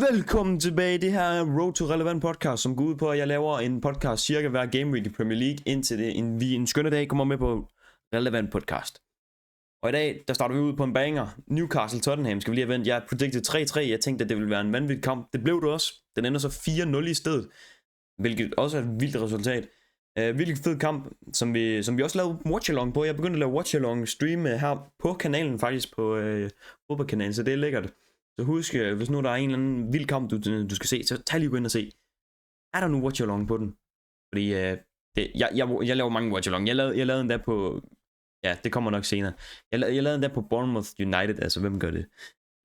Velkommen tilbage. Det her er Road to Relevant podcast, som går ud på, at jeg laver en podcast cirka hver game week i Premier League, indtil vi en skønne dag kommer med på Relevant podcast. Og i dag, der starter vi ud på en banger. Newcastle-Tottenham skal vi lige have vendt. Jeg predicted 3-3. Jeg tænkte, at det ville være en vanvittig kamp. Det blev det også. Den ender så 4-0 i stedet, hvilket også er et vildt resultat. Virkelig fed kamp, som vi også lavede watch-along på. Jeg begyndte at lave watch-along stream her på kanalen, faktisk på fodboldkanalen, så det er lækkert. Så husk, hvis nu der er en eller anden vild kamp, du skal se, så tag lige gå ind og se. Er der nu watch-along på den? Fordi jeg laver mange watch-along. Jeg lavede en der på... Ja, det kommer nok senere. Jeg lavede en der på Bournemouth United, altså hvem gør det?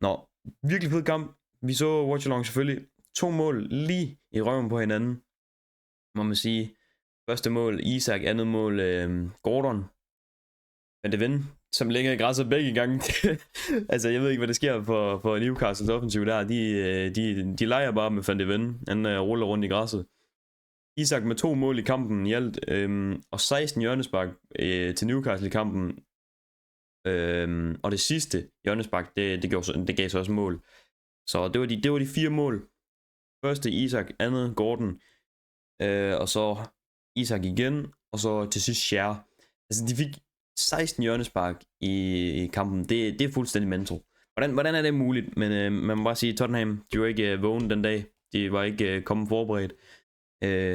Nå, virkelig fed kamp. Vi så watch-along selvfølgelig. 2 mål lige i røven på hinanden, må man sige. Første mål Isak, andet mål Gordon. Men det vinde, som ligger i græsset begge gange. Altså, jeg ved ikke, hvad der sker for Newcastles offensiv der. De leger bare med Van de Ven. Han ruller rundt i græsset. Isak med 2 mål i kampen i alt, og 16 hjørnespark til Newcastle i kampen. Og det sidste hjørnespark, det gav så også mål. Så det var de 4 mål. Første Isak, andet Gordon, og så Isak igen, og så til sidst Schär. Altså, de fik 16 hjørnespark i kampen. Det er fuldstændig mentro. Hvordan er det muligt? Men man må bare sige, Tottenham, de var ikke vågen den dag. De var ikke kommet forberedt.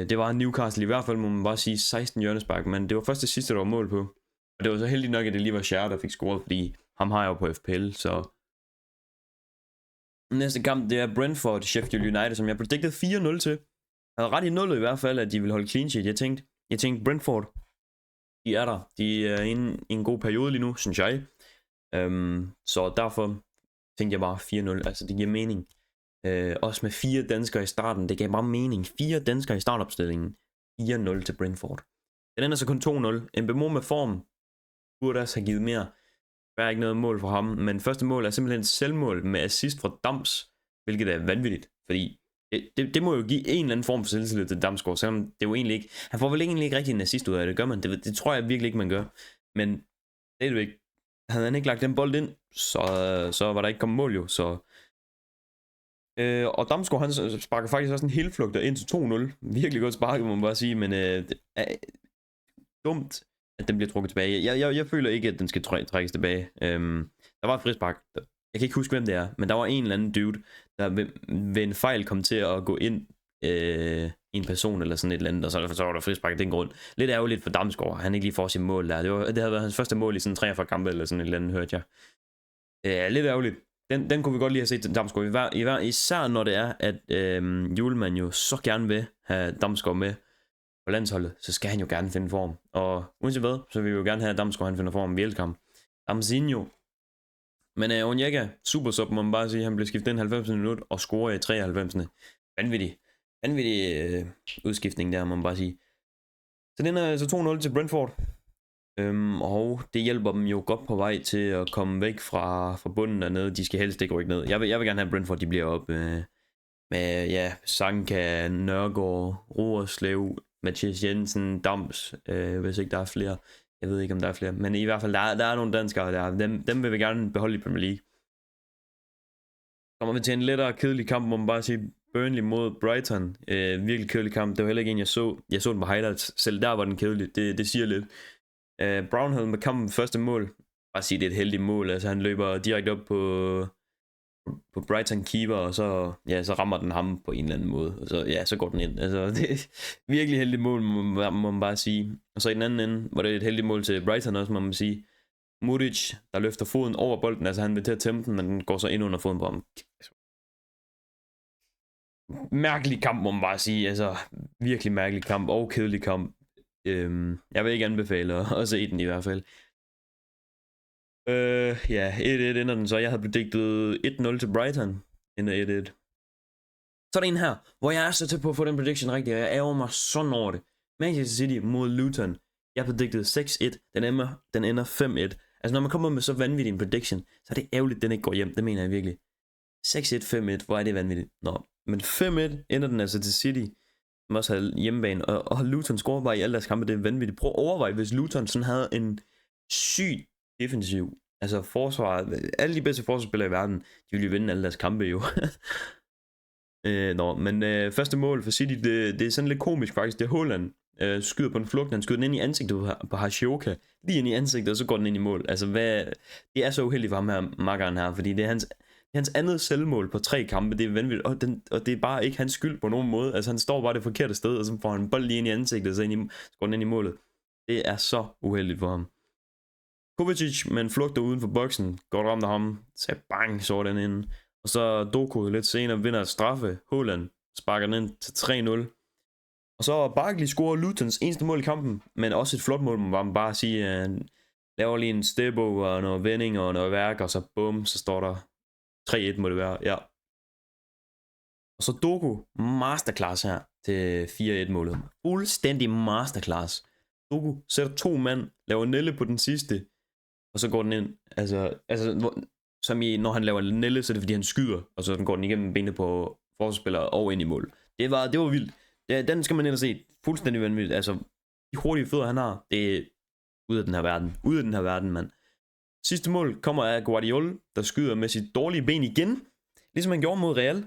Det var Newcastle i hvert fald, må man bare sige, 16 hjørnespark. Men det var først det sidste, der var mål på. Og det var så heldigt nok, at det lige var Schär, der fik scoret, fordi ham har jeg jo på FPL, så... Næste kamp, det er Brentford, Sheffield United, som jeg predicted 4-0 til. Jeg havde ret i nullet i hvert fald, at de ville holde clean sheet. Jeg tænkte Brentford, de er der. De er inde i en god periode lige nu, synes jeg. Så derfor tænkte jeg bare 4-0. Altså, det giver mening. Også med 4 danskere i starten. Det gav bare mening. 4 danskere i startopstillingen. 4-0 til Brentford. Den ender så kun 2-0. Mbemo med form burde også have givet mere. Der er ikke noget mål for ham. Men første mål er simpelthen et selvmål med assist fra Dams. Hvilket er vanvittigt. Fordi det må jo give en eller anden form for selvtillid til Damsgaard, selvom det jo egentlig ikke... Han får vel egentlig ikke rigtig en assist ud af det, gør man? Det tror jeg virkelig ikke, man gør. Men det er jo ikke... Havde han ikke lagt den bold ind, så var der ikke kommet mål jo, så... Og Damsgaard, han sparker faktisk også en helflugter ind til 2-0. Virkelig godt sparket, må man bare sige, men det er dumt, at den bliver trukket tilbage. Jeg føler ikke, at den skal trækkes tilbage. Der var et frispark. Jeg kan ikke huske, hvem det er, men der var en eller anden dude, der ved en fejl kom til at gå ind i en person eller sådan et eller andet, og så var der frispark af den grund. Lidt ærgerligt for Damsgaard, han ikke lige får sin mål der. Det havde været hans første mål i sådan 43 kampe eller sådan et eller andet, hørte jeg. Lidt ærgerligt. Den kunne vi godt lige have set til Damsgaard. Især når det er, at Hjulmand jo så gerne vil have Damsgaard med på landsholdet, så skal han jo gerne finde form. Og uanset hvad, så vil vi jo gerne have, at Damsgaard han finder form. Vi elsker ham. Damsinho. Men Onyeka, super sub, må man bare sige. Han blev skiftet ind 90. minut og scorer i 93. Vanvittig udskiftning der, må man bare sige. Så den er altså 2-0 til Brentford. Og det hjælper dem jo godt på vej til at komme væk fra bunden dernede. De skal helst ikke rykke ned. Jeg vil gerne have Brentford, de bliver op med ja, Sanka, Nørgaard, Roerslev, Mathias Jensen, Dams, hvis ikke der er flere. Jeg ved ikke, om der er flere. Men i hvert fald, der er nogle danskere der. Dem vil vi gerne beholde i Premier League. Kommer vi til en lettere kedelig kamp, må man bare sige. Burnley mod Brighton. Virkelig kedelig kamp. Det var heller ikke en, jeg så. Jeg så den på highlights. Selv der var den kedelig. Det siger lidt. Brown havde med kampen første mål. Bare sige, det er et heldigt mål. Altså, han løber direkte op på Brighton keeper, og så rammer den ham på en eller anden måde. Og så går den ind. Altså, det er virkelig heldigt mål, må man bare sige. Og så i den anden ende, var det et heldigt mål til Brighton også, må man sige. Muric, der løfter foden over bolden. Altså, han vil til at tæmme den, men den går så ind under foden på ham. Mærkelig kamp, må man bare sige. Altså, virkelig mærkelig kamp og kedelig kamp. Jeg vil ikke anbefale at se den i hvert fald. Ja, 1-1 ender den så. Jeg havde predicted 1-0 til Brighton. Ender 1-1. Så er der en her, hvor jeg er så tæt på at få den prediction rigtig, og jeg ærger mig sådan over det. Manchester City mod Luton. Jeg predicted 6-1. Den ender 5-1. Altså, når man kommer med så vanvittig en prediction, så er det ærgerligt, den ikke går hjem. Det mener jeg virkelig. 6-1, 5-1. Hvor er det vanvittigt. Nå, men 5-1 ender den altså til City, som også havde hjemmebane, og Luton scorer bare i alle deres kampe. Det er vanvittigt. Prøv at overveje, hvis Luton sådan havde en syg defensiv, altså forsvaret, alle de bedste forsvarsspillere i verden, de ville jo vinde alle deres kampe jo. Første mål for City, det er sådan lidt komisk faktisk. Det er Haaland, skyder på en flugt, han skyder den ind i ansigtet på Hashioka, lige ind i ansigtet, og så går den ind i mål. Altså, det er så uheldigt for ham her, makkeren her, fordi det er hans andet selvmål på 3 kampe. Det er vanvittigt, og det er bare ikke hans skyld på nogen måde. Altså, han står bare det forkerte sted, og så får han en bold lige ind i ansigtet, og så går den ind i målet. Det er så uheldigt for ham. Kovacic med en flugter uden for boksen, godt ramt af ham, så bang, så den ind. Og så Doku lidt senere vinder et straffe. Haaland sparker den ind til 3-0. Og så Barkley scorer Lutons eneste mål i kampen, men også et flot mål, man bare sige. Han laver lige en step over og noget vending og noget værk, og så bum, så står der 3-1 må det være, ja. Og så Doku, masterclass her til 4-1 målet. Fuldstændig masterclass. Doku sætter 2 mand, laver Nelle på den sidste, og så går den ind. Som i, når han laver Nelle, så er det fordi han skyder, og så går den igennem benene på forsvarsspillere og ind i mål. Det var vildt. Den skal man ind og se. Fuldstændig vanvittigt. Altså, de hurtige fødder han har, det er ud af den her verden. Ud af den her verden, mand. Sidste mål kommer af Guardiola, der skyder med sit dårlige ben igen. Ligesom han gjorde mod Real.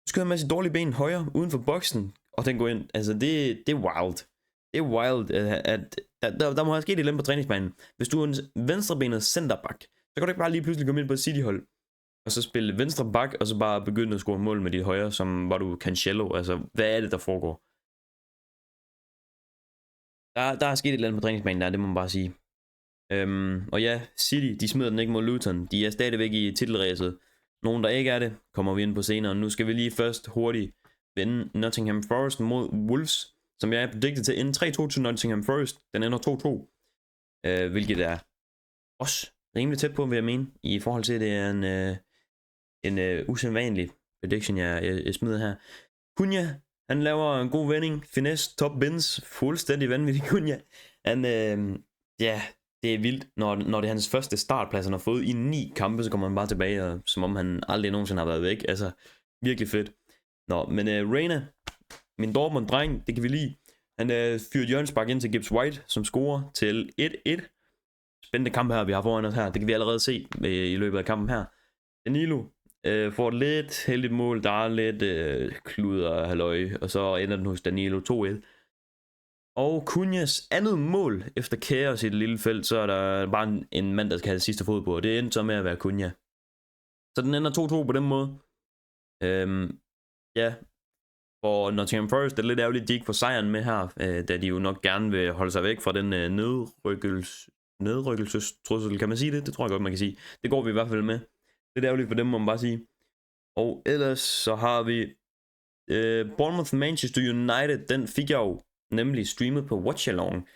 Skyder med sit dårlige ben højre, uden for boksen, og den går ind. Altså, det er wild. Det er wild, at der må have sket et eller andet på træningsbanen. Hvis du er en venstrebenet centerback, så kan du ikke bare lige pludselig komme ind på et City-hold, og så spille venstre back, og så bare begynde at score mål med dit højre, som var du Cancelo. Altså, hvad er det, der foregår? Der er sket et eller andet på træningsbanen der, det må man bare sige. Og ja, City, de smider den ikke mod Luton. De er stadigvæk i titelræset. Nogen, der ikke er det, kommer vi ind på senere. Nu skal vi lige først hurtigt vende Nottingham Forest mod Wolves, som jeg er predicted til at ende 3-2 til Nottingham Forest. Den ender 2-2, hvilket er også rimelig tæt på, vil jeg mene, i forhold til, at det er en usædvanlig prediction, jeg smider her. Cunha, han laver en god vending, finesse, top bins, fuldstændig vanvittig Cunha. Han, det er vildt, når det er hans første startplads, han har fået i 9 kampe, så kommer han bare tilbage, og, som om han aldrig nogensinde har været væk. Altså, virkelig fedt. Reina, min Dortmund-dreng, det kan vi lide. Han fyrede hjørnespark ind til Gibbs White, som scorer til 1-1. Spændende kamp her, vi har foran os her. Det kan vi allerede se i løbet af kampen her. Danilo får et lidt heldigt mål. Der er lidt kluder halløj, og så ender den hos Danilo 2-1. Og Cunhas andet mål efter kaos i det lille felt, så er der bare en mand, der skal have det sidste fod på, og det endte så med at være Cunha. Så den ender 2-2 på den måde. Ja, for Nottingham Forest er det lidt ærgerligt, at de ikke får sejren med her, da de jo nok gerne vil holde sig væk fra den nedrykkelsestrussel, kan man sige det? Det tror jeg godt, man kan sige. Det går vi i hvert fald med. Det er ærgerligt for dem, må man bare sige. Og ellers så har vi Bournemouth Manchester United, den fik jeg jo nemlig streamet på Watch Along.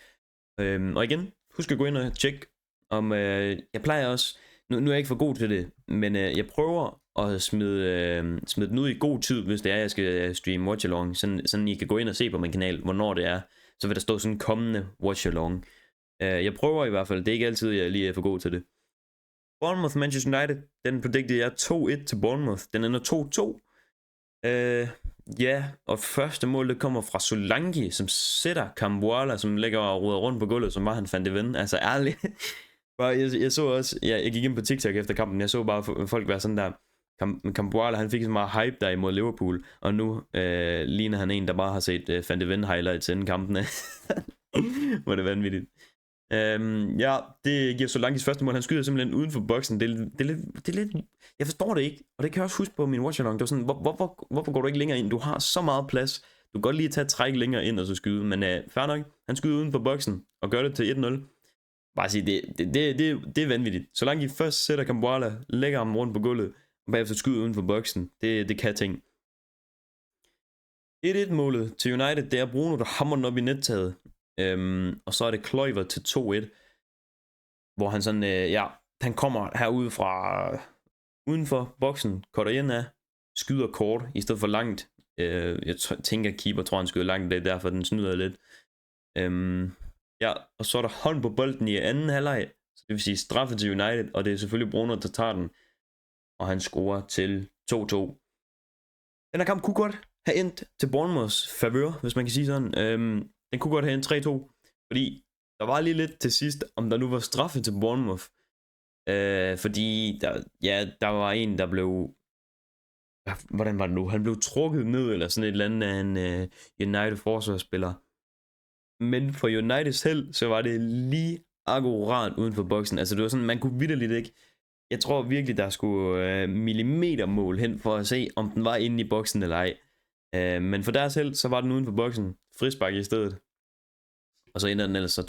Og igen, husk at gå ind og tjekke om, jeg plejer også, nu er jeg ikke for god til det, men jeg prøver at smide den ud i god tid, hvis det er, jeg skal streame Watch Along, sådan I kan gå ind og se på min kanal, hvornår det er, så vil der stå sådan kommende Watch Along. Jeg prøver i hvert fald, det er ikke altid, jeg lige er for god til det. Bournemouth Manchester United, den predicted jeg 2-1 til Bournemouth, den ender 2-2. Ja, og første mål, det kommer fra Solanke, som sætter Cambuala, som ligger og ruder rundt på gulvet, som var han fandt det ven. Altså ærligt. Jeg så også, jeg gik ind på TikTok efter kampen, jeg så bare folk være sådan der, Cambuala, han fik så meget hype der imod Liverpool, og nu ligner han en, der bare har set fandt det ven highlights inden kampen. Hvor det vanvittigt. Ja, det giver Solankes første mål. Han skyder simpelthen uden for boksen. Det er lidt. Jeg forstår det ikke. Og det kan jeg også huske på min watch along. Det var sådan, hvorfor går du ikke længere ind? Du har så meget plads. Du kan godt lige tage et træk længere ind og så skyde. Men fair nok. Han skyder uden for boksen og gør det til 1-0. Bare sige, det er vanvittigt. Så langt I først sætter Cambuala, lægger ham rundt på gulvet, og bagefter skyder uden for boksen. Det kan ting. 1-1 målet til United, det er Bruno, der hammer den op i nettaget. Og så er det Kluivert til 2-1, hvor han sådan, han kommer herude fra udenfor boksen, cutter ind af, skyder kort i stedet for langt. Jeg tænker, keeper tror han skyder langt, det er derfor den snyder lidt. Og så er der hånd på bolden i anden halvleg, så det vil sige straffe til United, og det er selvfølgelig Bruno, der tager den, og han scorer til 2-2. Den her kamp kunne godt have endt til Bournemouths favør, hvis man kan sige sådan. Den kunne godt have endt 3-2, fordi der var lige lidt til sidst, om der nu var straffe til Bournemouth. Fordi der var en, der blev hvordan var det nu? Han blev trukket ned, eller sådan et eller andet af en United forsvarsspiller. Men for Uniteds held, så var det lige akkurat uden for boksen. Altså det var sådan, man kunne vitterligt ikke. Jeg tror virkelig, der skulle millimetermål hen for at se, om den var inde i boksen eller ej. Men for deres held, så var den uden for boksen. Frispark i stedet. Og så ender den ellers så 2-2.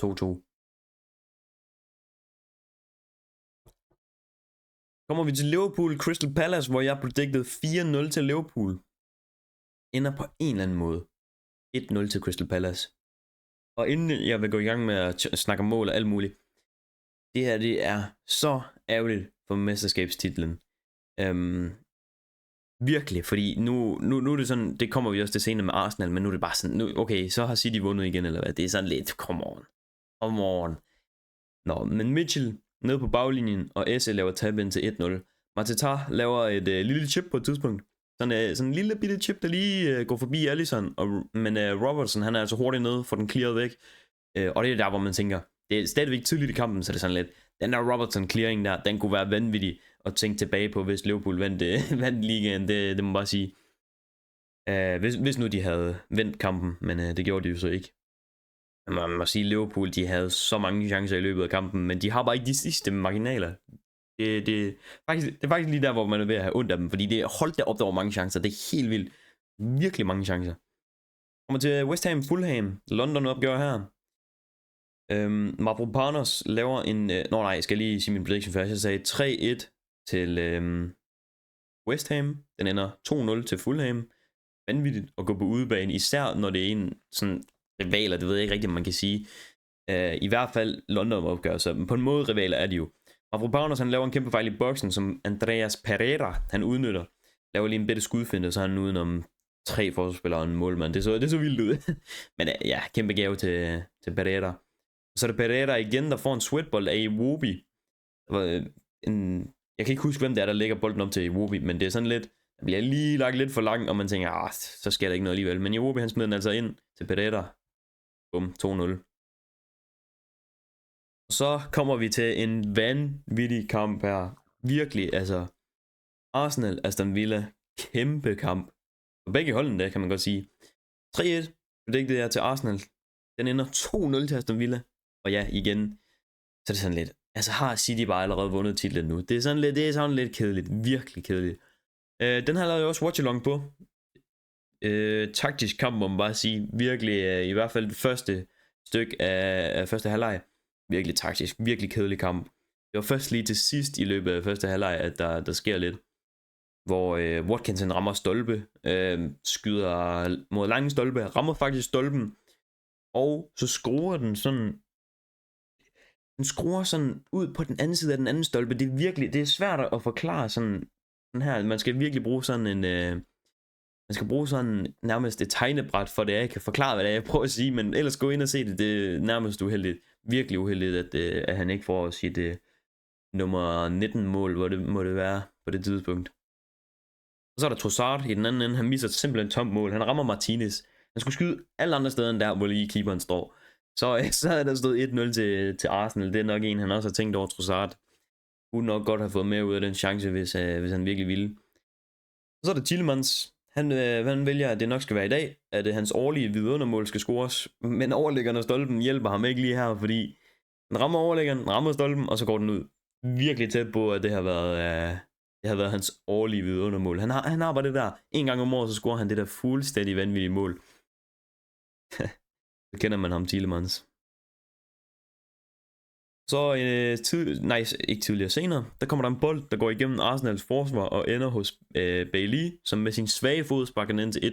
Kommer vi til Liverpool Crystal Palace, hvor jeg predicted 4-0 til Liverpool. Ender på en eller anden måde 1-0 til Crystal Palace. Og inden jeg vil gå i gang med at snakke om mål og alt muligt, det her, det er så ærgerligt for mesterskabstitlen. Virkelig, fordi nu er det sådan, det kommer vi også til senere med Arsenal, men nu er det bare sådan, okay, så har City vundet igen, eller hvad? Det er sådan lidt, come on. Nå, men Mitchell nede på baglinjen, og Esse laver tab-in til 1-0. Mateta laver et lille chip på et tidspunkt. Sådan en lille bitte chip, der lige går forbi Alisson, men Robertson, han er altså hurtigt nede, får den clearet væk. Og det er der, hvor man tænker, det er stadigvæk tidligt i kampen, så det er sådan lidt, den der Robertson clearing der, den kunne være vanvittig at tænke tilbage på, hvis Liverpool vandt ligaen, det må man bare sige. Hvis nu de havde vendt kampen, men det gjorde de jo så ikke. Man må sige, Liverpool, de havde så mange chancer i løbet af kampen, men de har bare ikke de sidste marginaler. Det er faktisk lige der, hvor man er ved at have ondt af dem, fordi det holdt der op, der var mange chancer. Det er helt vildt. Virkelig mange chancer. Kommer til West Ham Fulham. London opgør her. Mavropanos laver en... jeg skal lige sige min prediction først. Jeg sagde 3-1 til West Ham. Den ender 2-0 til Fulham. Vanvittigt at gå på udebane, især når det er en sådan rivaler, det ved jeg ikke rigtigt, om man kan sige. I hvert fald London opgør sig. Men på en måde rivaler er de jo. Mavropanos, han laver en kæmpe fejl i boksen, som Andreas Pereira, han udnytter. Laver lige en bedre skudfinde, så er han udenom 3 forsvarsspillere og en målmand. Det så vildt ud. Men ja, kæmpe gave til Pereira. Så er det Pereira igen, der får en sweatbold af Iwobi. Jeg kan ikke huske, hvem det er, der lægger bolden op til Iwobi, men det er sådan lidt, der bliver lige lagt lidt for langt, og man tænker, så sker der ikke noget alligevel. Men Iwobi, han smider den altså ind til Pereira. Bum, 2-0. Så kommer vi til en vanvittig kamp her. Virkelig, altså. Arsenal, Aston Villa, kæmpe kamp. Og begge holdene der, kan man godt sige. 3-1, predicted jeg til Arsenal. Den ender 2-0 til Aston Villa. Og ja, igen, så er det sådan lidt, altså har City bare allerede vundet titlen nu. Det er sådan lidt kedeligt, virkelig kedeligt. Den har jeg lavet også watch-along på. Taktisk kamp, må man bare sige. Virkelig, i hvert fald det første stykke af første halvleg. Virkelig taktisk, virkelig kedelig kamp. Det var først lige til sidst i løbet af første halvleg, at der sker lidt. Hvor Watkins rammer stolpe, skyder mod lange stolpe, rammer faktisk stolpen, og så skruer den sådan ud på den anden side af den anden stolpe. Det er svært at forklare sådan her. Man skal virkelig bruge sådan man skal bruge sådan nærmest et tegnebræt for det, jeg kan forklare, hvad det er, jeg prøver at sige, men ellers gå ind og se det, det er nærmest uheldigt. Virkelig uheldigt, at han ikke får sit nummer 19 mål, hvor det må det være på det tidspunkt. Og så er der Trossard i den anden ende, han misser simpelthen tomt mål, han rammer Martinez. Han skulle skyde alle andre steder end der, hvor lige keeperen står. Så havde der stået 1-0 til Arsenal, det er nok en, han også har tænkt over. Trossard kunne nok godt have fået mere ud af den chance, hvis han virkelig ville. Og så er der Tielemans. Han vælger, at det nok skal være i dag, at hans årlige vidundermål skal scores, men overliggeren og stolpen hjælper ham ikke lige her, fordi den rammer overliggeren, rammer stolpen, og så går den ud. Virkelig tæt på, at det har været hans årlige vidundermål. Han har bare det der, en gang om året, så scorer han det der fuldstændig vanvittige mål. Så kender man ham, Tielemans. Så ikke tidligere senere, der kommer der en bold, der går igennem Arsenals forsvar og ender hos Bailey, som med sin svage fod sparker den ind til 1-0.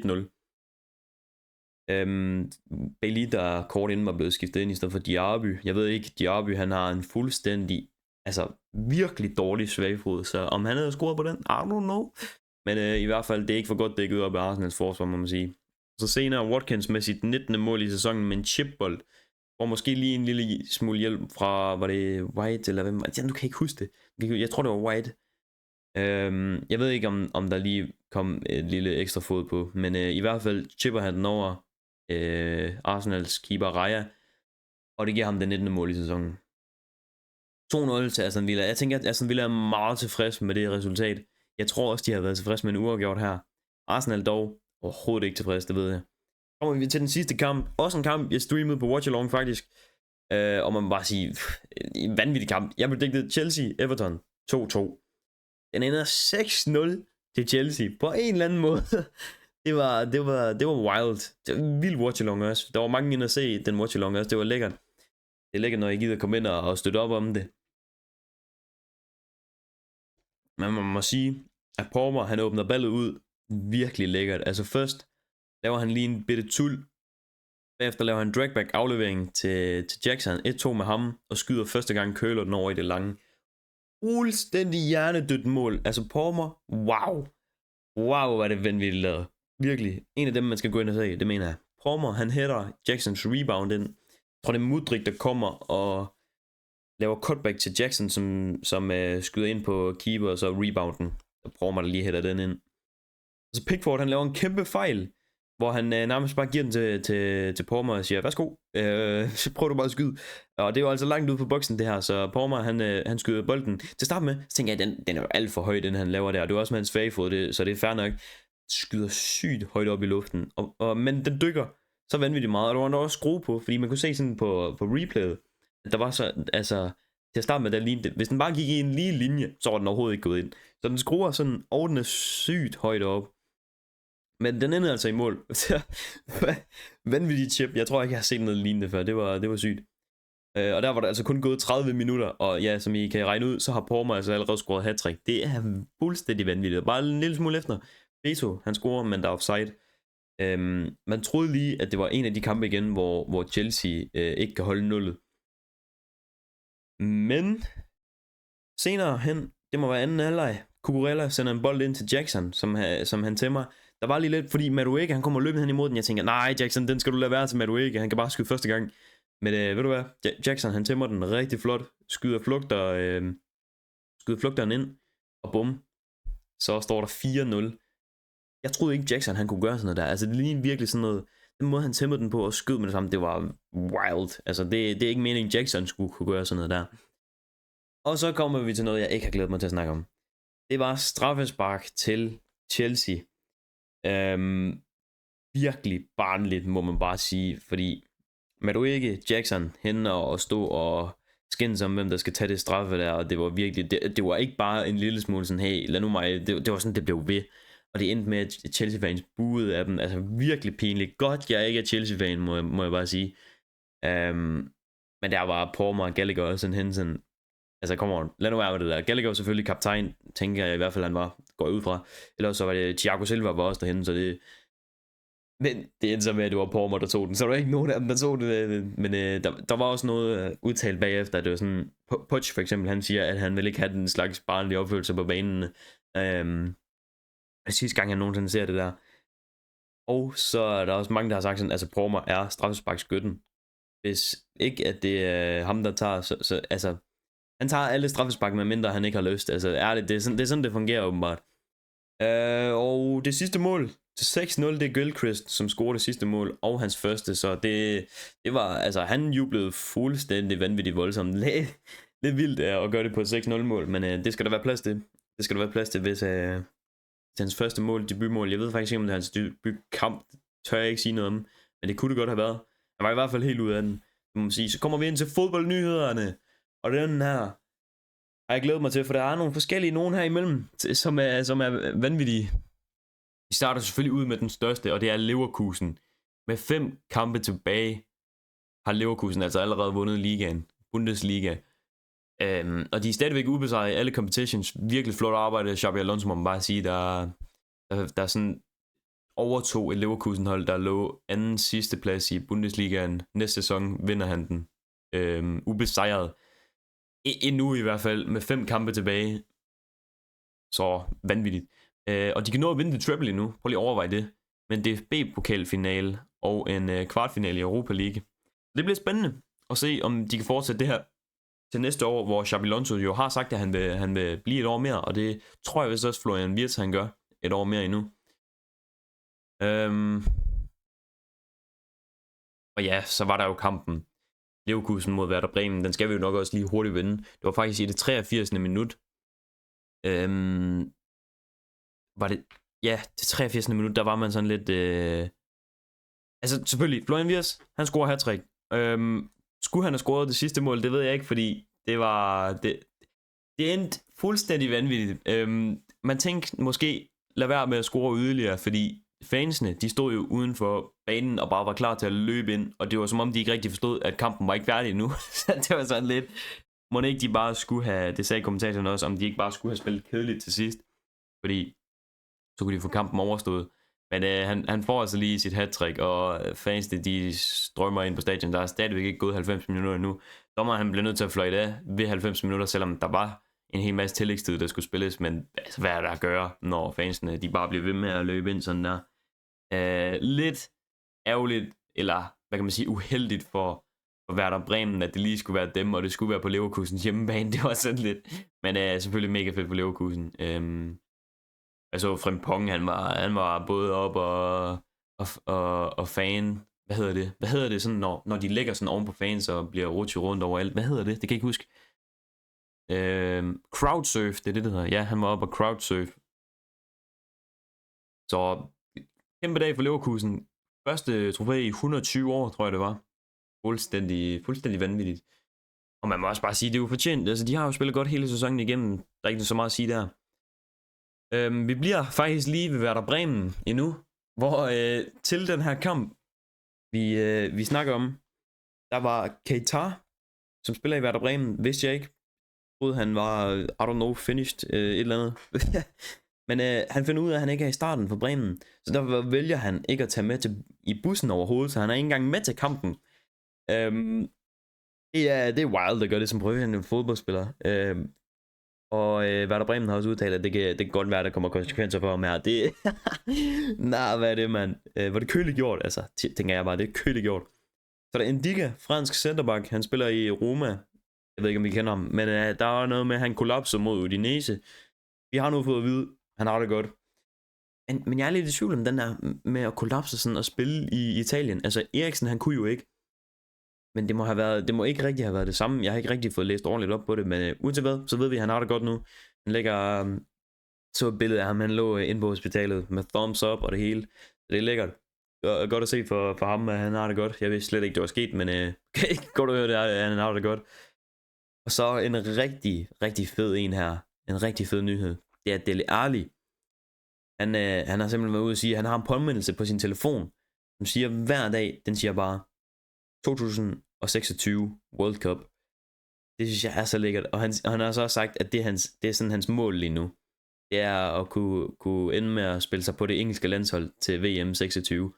Bailey, der kort inden var blevet skiftet ind i stedet for Diaby. Jeg ved ikke, Diaby, han har en fuldstændig, altså virkelig dårlig svag fod, så om han havde scoret på den, I don't know. Men i hvert fald, det er ikke for godt dækket op af Arsenals forsvar, må man sige. Så senere Watkins med sit 19. mål i sæsonen med en chipbold, og måske lige en lille smule hjælp fra, var det White eller hvem? Ja, du kan ikke huske det. Jeg tror det var White. Jeg ved ikke om der lige kom et lille ekstra fod på, men i hvert fald chipper han den over Arsenals keeper Raya, og det giver ham det 19. mål i sæsonen. 2-0 til Aston Villa. Jeg tænker, at Aston Villa er meget tilfreds med det resultat. Jeg tror også, de har været tilfredse med en uafgjort her. Arsenal dog overhovedet ikke tilfreds, det ved jeg. Kommer vi til den sidste kamp. Også en kamp, jeg streamede på Watch Along faktisk. Og man må bare sige, en vanvittig kamp. Jeg predicted Chelsea-Everton 2-2. Den ender 6-0 til Chelsea. På en eller anden måde. det var wild. Det var vild Watch Along også. Der var mange inde at se den Watch Along også. Det var lækkert. Det er lækkert, når I gider komme ind og støtte op om det. Men man må sige, at Palmer, han åbner ballet ud virkelig lækkert. Altså først laver han lige en bitte tul. Bagefter laver han dragback aflevering til Jackson. 1-2 med ham, og skyder første gang køler den over i det lange. Fuldstændig hjernedødt mål. Altså Palmer, wow. Wow, var det vanvittigt lavet. Virkelig. En af dem, man skal gå ind og se, det mener jeg. Palmer, han hætter Jacksons rebound ind. Jeg tror, det er Mudryk, der kommer og laver cutback til Jackson, som skyder ind på keeper, og så rebouden. Og Palmer, der lige hætter den ind. Og så Pickford, han laver en kæmpe fejl, hvor han nærmest bare giver den til Palmer og siger, værsgo, så prøv du bare at skyde. Og det er jo altså langt ud på boksen det her, så Palmer, han skyder bolden. Til at starte med, så tænker jeg, den er jo alt for høj, den han laver der. Det er også med hans svagfod, så det er fair nok. Skyder sygt højt op i luften. Men den dykker så vanvittigt meget, og der var der også skrue på, fordi man kunne se sådan på replayet, der var så, altså, til at starte med, der lignede det. Hvis den bare gik i en lige linje, så var den overhovedet ikke gået ind. Så den skruer sådan, og den er sygt højt op. Men den ender altså i mål. Vanvittigt chip. Jeg tror ikke, jeg har set noget lignende før. Det var sygt. Og der var der altså kun gået 30 minutter. Og ja, som I kan regne ud, så har Palmer altså allerede scoret hat-trick. Det er fuldstændig vanvittigt. Bare en lille smule efter. Beto, han scorer, men der er offside. Man troede lige, at det var en af de kampe igen, hvor Chelsea ikke kan holde nullet. Men senere hen, det må være anden halvleg. Cucurella sender en bold ind til Jackson, som han tæmmer. Der var lige lidt, fordi Madueke, han kommer løbende hen imod den. Jeg tænker, nej Jackson, den skal du lade være til Madueke. Han kan bare skyde første gang. Men ved du hvad? Jackson, han tæmmer den rigtig flot. Skyder flugteren ind. Og bum. Så står der 4-0. Jeg troede ikke Jackson, han kunne gøre sådan noget der. Altså det lignede virkelig sådan noget. Den måde han tæmmede den på og skød med det samme, det var wild. Altså det er ikke meningen, Jackson skulle kunne gøre sådan noget der. Og så kommer vi til noget, jeg ikke har glædet mig til at snakke om. Det var straffespark til Chelsea. Virkelig barnligt, må man bare sige, fordi Madueke, Jackson, hende og stå og skændes om, hvem der skal tage det straffe der, og det var virkelig, det var ikke bare en lille smule sådan, hey, lad nu mig, det var sådan, det blev ved, og det endte med, at Chelsea-fans buede af dem, altså virkelig pinligt. Godt, jeg ikke er Chelsea-fan, må jeg bare sige. Men der var Palmer og Gallagher og sådan hen, sådan, altså come on, lad nu være med det der. Gallagher var selvfølgelig kaptajn, tænker jeg i hvert fald, han var, går ud fra. Ellers så var det Thiago Silva var også derhen, så det... Men det endte så med, at det var Palmer, der tog den. Så der var ikke nogen af dem, der tog det. Men der var også noget udtalt bagefter, at det var sådan... Poch for eksempel, han siger, at han vil ikke have den slags barnlige opførelse på banen. Sidste gang, jeg nogensinde ser det der. Og så er der også mange, der har sagt sådan, altså Palmer er straffesparkskytten. Hvis ikke, at det er ham, der tager... Så altså... Han tager alle straffespark, medmindre han ikke har lyst. Altså ærligt, det er sådan, det fungerer åbenbart. Og det sidste mål til 6-0, det er Gilchrist, som scorede det sidste mål, og hans første. Så det var, altså han jublede fuldstændig vanvittigt voldsomt. Lidt vildt at gøre det på et 6-0 mål, men det skal der være plads til. Det skal der være plads til, hvis til hans første mål, debutmål. Jeg ved faktisk ikke, om det er hans debutkamp. Tør jeg ikke sige noget om, men det kunne det godt have været. Han var i hvert fald helt ud af den, må man sige. Så kommer vi ind til fodboldnyhederne. Og den her har jeg glædet mig til, for der er nogle forskellige nogen her imellem, som er vanvittige. Vi starter selvfølgelig ud med den største, og det er Leverkusen. Med 5 kampe tilbage har Leverkusen altså allerede vundet ligaen, Bundesliga. Og de er stadigvæk ubesejret i alle competitions. Virkelig flot arbejde af Xabi Alonso, må man bare sige. Der er sådan overtog et Leverkusen-hold, der lå anden sidste plads i Bundesligaen. Næste sæson vinder han den ubesejret. Endnu i hvert fald, med 5 kampe tilbage. Så vanvittigt. Og de kan nå at vinde det treble endnu. Prøv lige at overveje det. Men DFB-pokalfinale og en kvartfinale i Europa League. Det bliver spændende at se, om de kan fortsætte det her til næste år, hvor Xabi Alonso jo har sagt, at han vil blive et år mere. Og det tror jeg vist også Florian Wirtz, han gør et år mere endnu. Og ja, så var der jo kampen. Leverkusen mod Werder Bremen, den skal vi jo nok også lige hurtigt vinde. Det var faktisk i det 83. minut. var det, ja, det 83. minut, der var man sådan lidt, altså selvfølgelig, Florian Wirtz, han scorer hattrick. Skulle han have scoret det sidste mål, det ved jeg ikke, fordi det endte fuldstændig vanvittigt. Man tænkte måske, lad være med at score yderligere, fordi fansene, de stod jo uden for banen og bare var klar til at løbe ind, og det var som om, de ikke rigtig forstod, at kampen var ikke færdig endnu. Så det var sådan lidt, må ikke de bare skulle have, det sagde kommentatoren også, om de ikke bare skulle have spillet kedeligt til sidst, fordi så kunne de få kampen overstået. Men han får altså lige sit hattrick, og fansene, de strømmer ind på stadion. Der er stadigvæk ikke gået 90 minutter endnu. Dommeren, han blev nødt til at fløjte af ved 90 minutter, selvom der var en hel masse tillægstid, der skulle spilles. Men altså, hvad er der at gøre, når fansene, de bare bliver ved med at løbe ind sådan der? Lidt ærgerligt, eller hvad kan man sige, uheldigt for Werder Bremen, at det lige skulle være dem, og det skulle være på Leverkusens hjemmebane. Det var sådan lidt, men selvfølgelig mega fedt for Leverkusen. Altså Frimpong, han var både op og fan. Hvad hedder det sådan, når de lægger sådan oven på fans og bliver rutsjet rundt over alt? Hvad hedder det? Det kan jeg ikke huske. Crowdsurf, det er det hedder. Ja, han var op og crowdsurf. Så kæmpe dag for Leverkusen. Første trofæ i 120 år, tror jeg det var. Fuldstændig vanvittigt. Og man må også bare sige, det er jo fortjent. Altså, de har jo spillet godt hele sæsonen igennem. Der er ikke så meget at sige der. Vi bliver faktisk lige ved Werder Bremen endnu, hvor til den her kamp, vi snakker om, der var Keita, som spiller i Werder Bremen, vidste jeg ikke. Jeg troede, han var, I don't know, finished, et eller andet. Men han finder ud af, at han ikke er i starten for Bremen, så derfor vælger han ikke at tage med i bussen overhovedet, så han er ikke engang med til kampen. Det er wild at gøre det som professionel fodboldspiller. Og Werder Bremen har også udtalt, at det kan godt være, der kommer konsekvenser for ham her. Det nej, hvad er det, mand? Var det køligt gjort? Altså, tænker jeg bare, det er køligt gjort. Så der er Indica, fransk centerback. Han spiller i Roma. Jeg ved ikke, om I kender ham. Men der var noget med, at han kollapsede mod Udinese. Vi har nu fået at vide, han har det godt. Men jeg er lidt i tvivl om den der med at kollapse sådan og spille i Italien. Altså, Eriksen, han kunne jo ikke. Men det må ikke rigtig have været det samme. Jeg har ikke rigtig fået læst ordentligt op på det, men uanset hvad, så ved vi, at han har det godt nu. Han lægger så et billede af ham, han lå inde på hospitalet med thumbs up og det hele. Så det er lækkert. Godt at se for ham, at han har det godt. Jeg vidste slet ikke, det var sket, men godt at høre det, at han har det godt. Og så en rigtig fed en her. En rigtig fed nyhed. Det er Dele Alli. Han har simpelthen været ude og sige, at han har en påmindelse på sin telefon, som siger hver dag, den siger bare 2026 World Cup. Det synes jeg er så lækkert. Og han har så også sagt, at det er sådan hans mål lige nu. Det er at kunne ende med at spille sig på det engelske landshold til VM 26.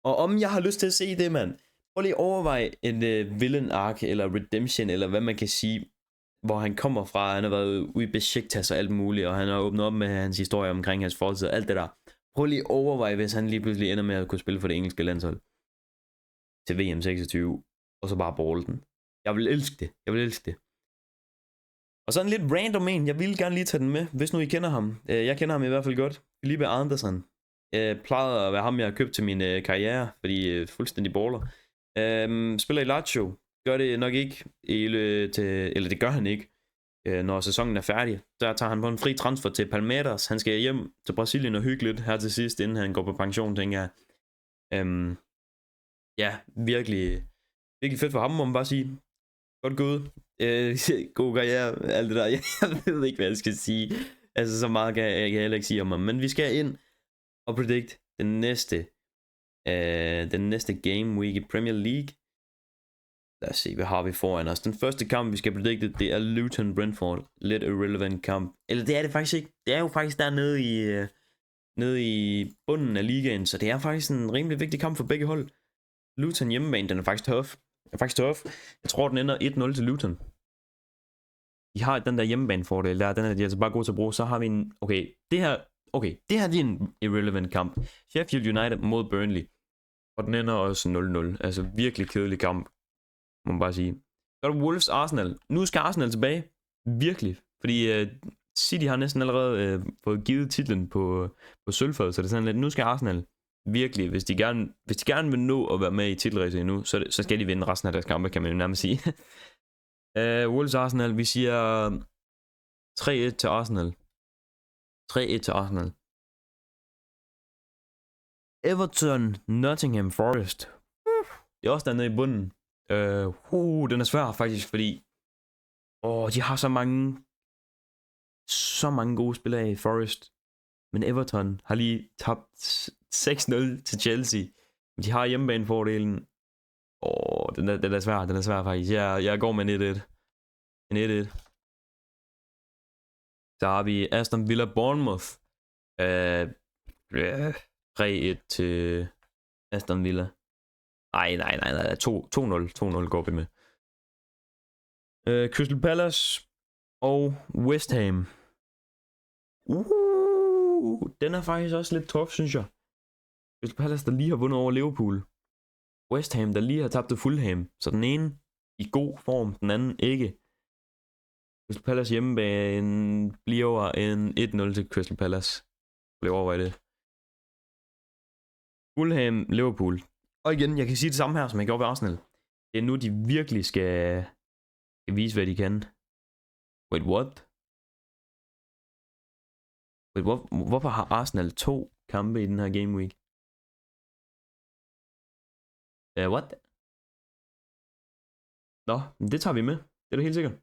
Og om jeg har lyst til at se det, mand. Prøv lige at overveje en villain arc eller redemption, eller hvad man kan sige, hvor han kommer fra. Han har været ude i Besiktas og alt muligt, og han har åbnet op med hans historie omkring hans fortid og alt det der. Prøv lige at overveje, hvis han lige pludselig ender med at kunne spille for det engelske landshold til VM 26, og så bare bolle den. Jeg vil elske det. Og så en lidt random en, jeg vil gerne lige tage den med, hvis nu I kender ham. Jeg kender ham i hvert fald godt. Felipe Andersen. Plejede at være ham, jeg har købt til min karriere, fordi fuldstændig baller. Spiller i Lazio. Gør det nok ikke, eller det gør han ikke, når sæsonen er færdig. Der tager han på en fri transfer til Palmeiras. Han skal hjem til Brasilien og hygge lidt her til sidst, inden han går på pension, tænker jeg. Ja, virkelig fedt for ham, må man bare sige. Godt gået. God karriere, alt det der. Jeg ved ikke, hvad jeg skal sige. Altså, så meget kan jeg heller ikke sige om ham. Men vi skal ind og predict den næste game week i Premier League. Lad os se, hvad har vi foran os. Den første kamp, vi skal predicte, det er Luton Brentford. Lidt irrelevant kamp. Eller det er det faktisk ikke. Det er jo faktisk dernede nede i bunden af ligaen, så det er faktisk en rimelig vigtig kamp for begge hold. Luton hjemmebane, den er faktisk tough. Jeg tror, den ender 1-0 til Luton. De har den der hjemmebanefordel der, den er de altså bare gode til at bruge. Så har vi en, det her det er en irrelevant kamp. Sheffield United mod Burnley. Og den ender også 0-0. Altså virkelig kedelig kamp, må man bare sige. Så er der Wolves Arsenal. Nu skal Arsenal tilbage. Virkelig. Fordi City har næsten allerede fået givet titlen på sølvfadet, så det er sådan lidt, nu skal Arsenal virkelig, hvis de gerne vil nå at være med i titelræset endnu, så skal de vinde resten af deres kampe, kan man jo nærmest sige. Wolves Arsenal, vi siger 3-1 til Arsenal. 3-1 til Arsenal. Everton, Nottingham Forest. Det er også dernede i bunden. Den er svær faktisk, fordi de har så mange gode spillere i Forest. Men Everton har lige tabt 6-0 til Chelsea. Men de har hjemmebanefordelen. Den er svær faktisk. Jeg går med 1-1. En 1-1. Så har vi Aston Villa Bournemouth. 3-1 til Aston Villa. Nej. 2-0 går vi med. Crystal Palace og West Ham. Den er faktisk også lidt tough, synes jeg. Crystal Palace, der lige har vundet over Liverpool. West Ham, der lige har tabt til Fulham. Så den ene i god form, den anden ikke. Crystal Palace hjemmebane bliver en 1-0 til Crystal Palace. Bliver over det. Fulham, Liverpool. Og igen, jeg kan sige det samme her, som jeg gjorde ved Arsenal. Det er nu, de virkelig skal vise, hvad de kan. Wait, what? Hvorfor har Arsenal 2 kampe i den her game week? What? Nå, det tager vi med. Det er du helt sikkert.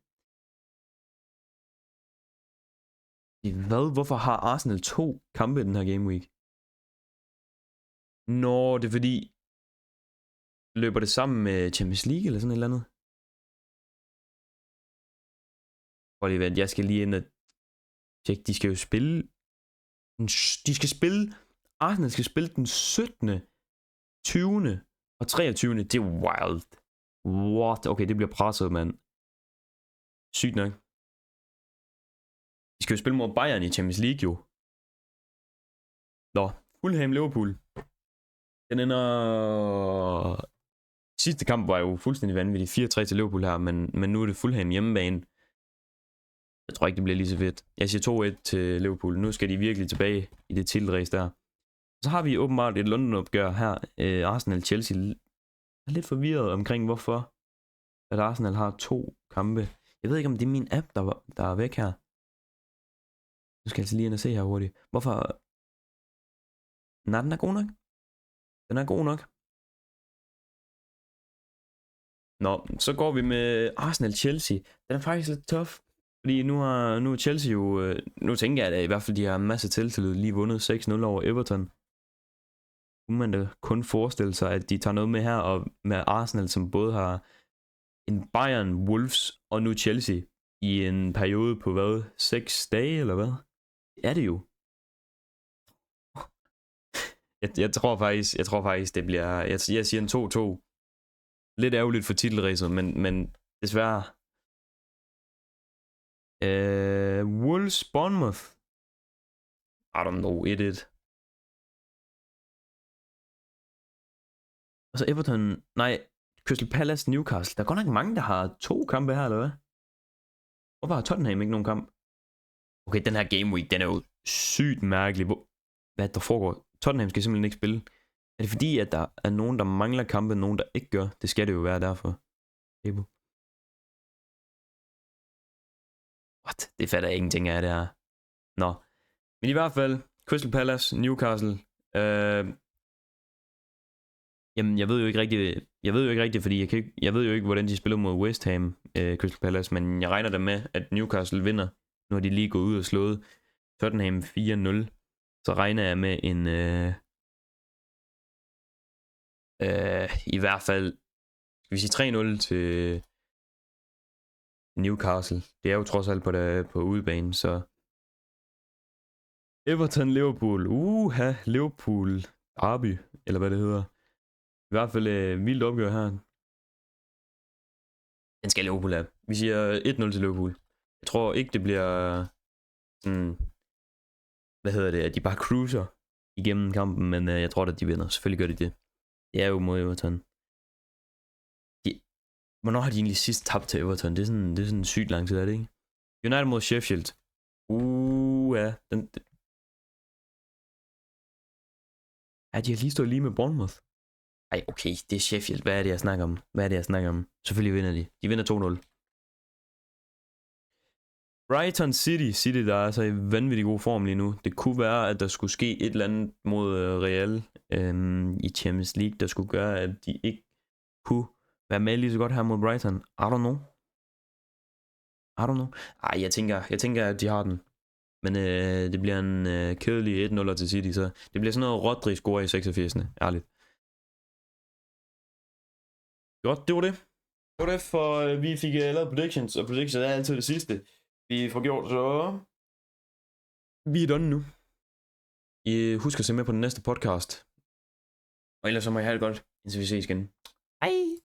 Hvad? Hvorfor har Arsenal 2 kampe i den her game week? Nå, det er fordi... Løber det sammen med Champions League eller sådan et eller andet? Prøv lige vent, jeg skal lige ind og tjekke. De skal jo spille... Arsenal skal spille den 17., 20. og 23. Det er wild. What? Okay, det bliver presset, mand. Sygt nok. De skal jo spille mod Bayern i Champions League, jo. Nå, Fulham Liverpool. Den ender... Sidste kamp var jo fuldstændig vanvittig. 4-3 til Liverpool her, men nu er det Fulham hjemmebane. Jeg tror ikke, det bliver lige så fedt. Jeg siger 2-1 til Liverpool. Nu skal de virkelig tilbage i det titelræs der. Så har vi åbenbart et London-opgør her. Arsenal-Chelsea. Jeg er lidt forvirret omkring, hvorfor at Arsenal har 2 kampe. Jeg ved ikke, om det er min app, der er væk her. Nu skal jeg altså lige ind og se her hurtigt. Hvorfor? Nej, den er god nok. Den er god nok. Nå, så går vi med Arsenal-Chelsea. Den er faktisk lidt tough. Fordi nu er Chelsea jo... Nu tænker jeg da i hvert fald, de har en masse tiltillid. Lige vundet 6-0 over Everton. Nu man da kun forestille sig, at de tager noget med her. Og med Arsenal, som både har en Bayern, Wolves og nu Chelsea. I en periode på hvad? 6 dage eller hvad? Det er det jo. Jeg tror faktisk, det bliver... Jeg siger en 2-2. Lidt ærgerligt for titelræset, men desværre. Wolves Bournemouth. I don't know, 1-1. Og så Everton, nej, Crystal Palace Newcastle. Der er godt nok mange, der har 2 kampe her, eller hvad? Hvorfor har Tottenham ikke nogen kamp? Okay, den her game week, den er jo sygt mærkelig. Hvad der foregår? Tottenham skal simpelthen ikke spille. Er det fordi, at der er nogen, der mangler kampe, nogen, der ikke gør? Det skal det jo være derfor. What? Det fatter jeg ingenting af, det her. Nå. Men i hvert fald, Crystal Palace, Newcastle. Jamen, jeg ved jo ikke rigtigt, fordi jeg ved jo ikke, hvordan de spiller mod West Ham, Crystal Palace, men jeg regner da med, at Newcastle vinder, når de lige går ud og slået Tottenham 4-0. Så regner jeg med en... I hvert fald, skal vi sige 3-0 til Newcastle. Det er jo trods alt på udebanen, så... Everton, Liverpool. Liverpool Derby, eller hvad det hedder. I hvert fald vildt opgør her. Den skal Liverpool have. Vi siger 1-0 til Liverpool. Jeg tror ikke, det bliver sådan... at de bare cruiser igennem kampen, men jeg tror, at de vinder. Selvfølgelig gør de det. Det er jo mod Everton. Hvornår har de egentlig sidst tabt til Everton? Det er sådan sygt lang tid, er det ikke? United mod Sheffield. Ja. De har lige stået lige med Bournemouth. Ej, okay, det er Sheffield. Hvad er det, jeg snakker om? Selvfølgelig vinder de. De vinder 2-0. Brighton City, der er altså i vanvittig god form lige nu. Det kunne være, at der skulle ske et eller andet mod Real i Champions League, der skulle gøre, at de ikke kunne være med lige så godt her mod Brighton. I don't know. Ej, jeg tænker, at de har den. Men det bliver en kedelig 1-0 til City, så det bliver sådan noget Rodri score i 86. Ærligt. Godt, det var det. Det var det, for vi fik lavet predictions, og predictions er altid det sidste, vi får gjort, så vi er done nu. I husk at se med på den næste podcast. Og ellers så må I have det godt, indtil vi ses igen. Hej!